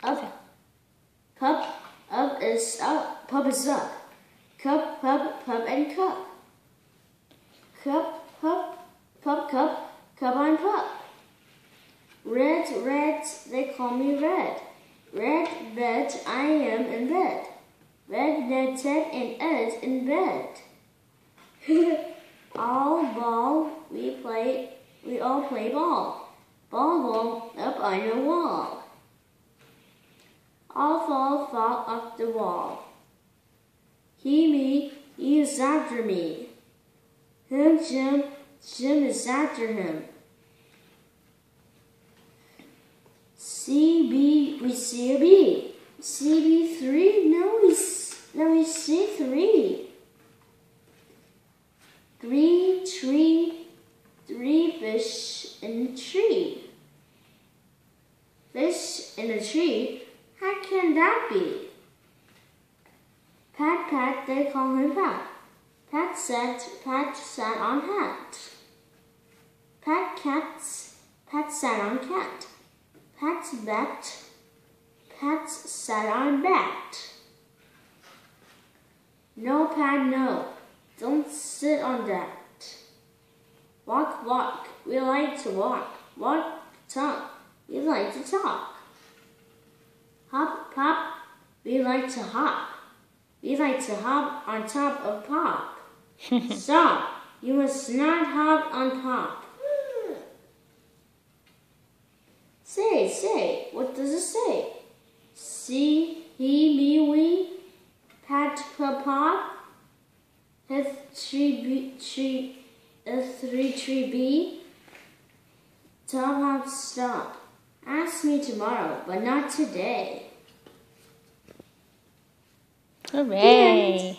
Up. Pup. Up is up. Pup is up. Cup, pup, pup, and cup. Cup, pup, pup, cup, cup on pup. Red, they call me Red. Red bed, I am in bed. Red, Ned, Ted, and Ed in bed. All ball, we all play ball. Ball, up on the wall. All fall off the wall. He is after me. Him, Jim is after him. CB, we see a bee. CB3, no, we see 3. 3 fish in a tree. Fish in a tree, how can that be? Pat, they call him Pat. Pat sat on hat. Pat sat on cat. Pat sat on bat. No, Pat, no, don't sit on that. Walk, we like to walk. Talk, we like to talk. Hop, we like to hop. We like to hop on top of Pop. Stop, you must not hop on Pop. Say, what does it say? See, he, me, we, Pat, Pop, F3, tree, B, Top, hop, stop. Ask me tomorrow, but not today. Hooray!